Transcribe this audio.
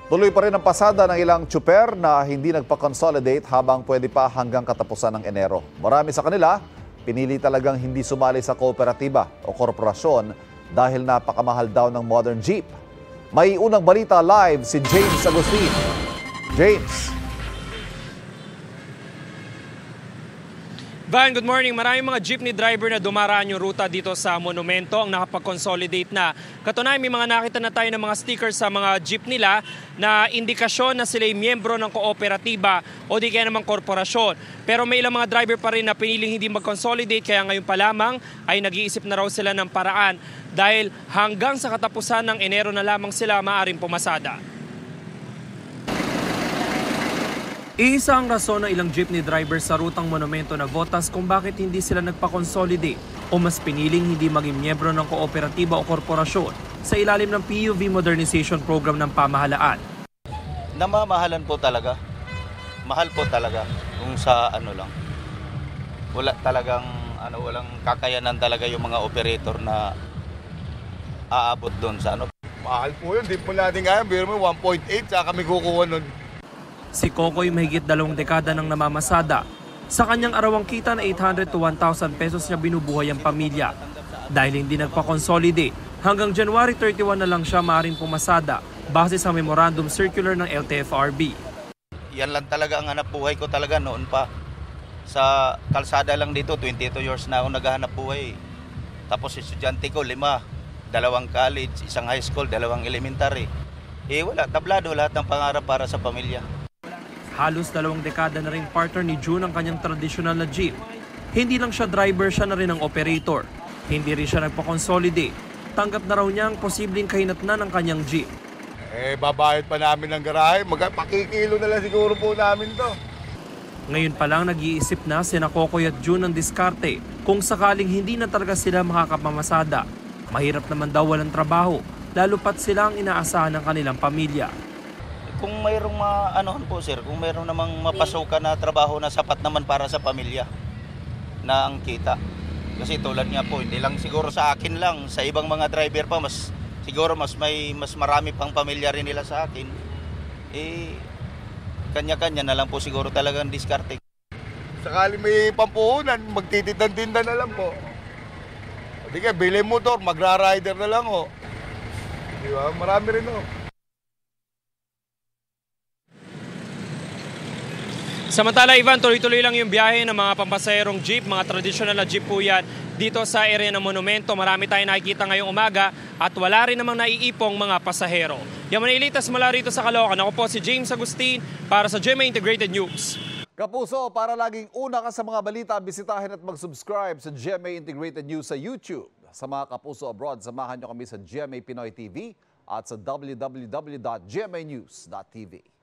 Tuloy pa rin ang pasada ng ilang tsuper na hindi nagpa-consolidate habang pwede pa hanggang katapusan ng Enero. Marami sa kanila, pinili talagang hindi sumali sa kooperatiba o korporasyon dahil napakamahal daw ng modern jeep. May unang balita live si James Agustin. James. Van, good morning. Maraming mga jeepney driver na dumaraan yung ruta dito sa monumento ang nakapag-consolidate na. Katunayan, may mga nakita na tayo ng mga stickers sa mga jeep nila na indikasyon na sila ay miyembro ng kooperatiba o di kaya namang korporasyon. Pero may ilang mga driver pa rin na piniling hindi mag-consolidate kaya ngayon pa lamang ay nag-iisip na raw sila ng paraan dahil hanggang sa katapusan ng Enero na lamang sila maaaring pumasada. Iisa ang rason ng ilang jeepney driver sa rutang monumento na votas kung bakit hindi sila nagpa-consolidate o mas piniling hindi maging miyembro ng kooperatiba o korporasyon sa ilalim ng PUV Modernization Program ng pamahalaan. Namamahalan po talaga. Mahal po talaga kung sa ano lang. Wala talagang walang kakayanan talaga yung mga operator na aabot doon sa ano. Mahal po yun, di po natin kaya. Pero may 1.8 saka kami kukuha nun. Si Kokoy mahigit 2 dekada nang namamasada. Sa kanyang arawang kita na 800 to 1,000 pesos niya binubuhay ang pamilya. Dahil hindi nagpa-consolidate, hanggang January 31 na lang siya maaaring pumasada base sa memorandum circular ng LTFRB. Yan lang talaga ang hanap buhay ko talaga noon pa. Sa kalsada lang dito, 22 years na ako naghahanap buhay. Tapos estudyante ko, 5. 2 college, 1 high school, 2 elementary. Wala, tablado lahat ng pangarap para sa pamilya. Halos 2 dekada na rin partner ni June ang kanyang tradisyonal na jeep. Hindi lang siya driver, siya na rin ang operator. Hindi rin siya nagpa-consolidate. Tanggap na raw niya ang posibleng kahinatnan ng kanyang jeep. Babayad pa namin ng garahe. Pakikilo na lang siguro po namin to. Ngayon pa lang nag-iisip na sina Kokoy at June ng diskarte kung sakaling hindi na talaga sila makakapamasada. Mahirap naman daw walang trabaho, lalo pat sila ang inaasahan ng kanilang pamilya. Kung mayroong po sir, kung mayroong namang mapasukan na trabaho na sapat naman para sa pamilya na ang kita. Kasi tulad nga po, hindi lang siguro sa akin lang, sa ibang mga driver pa, siguro mas marami pang pamilya rin nila sa akin. Kanya-kanya na lang po siguro talagang diskarte. Sakali may pampuhunan, magtitindan-tindan na lang po. Hindi ka, bili motor, magra-rider na lang ho. Di ba? Marami rin ho. Samantala, Ivan, tuloy-tuloy lang yung biyahe ng mga pampasaherong jeep, mga tradisyonal na jeep po yan dito sa area ng monumento. Marami tayong nakikita ngayong umaga at wala rin namang naiipong mga pasahero. Yan manilitas mula rito sa Caloocan. Ako po si James Agustin para sa GMA Integrated News. Kapuso, para laging una ka sa mga balita, bisitahin at mag-subscribe sa GMA Integrated News sa YouTube. Sa mga kapuso abroad, samahan nyo kami sa GMA Pinoy TV at sa www.gmanews.tv.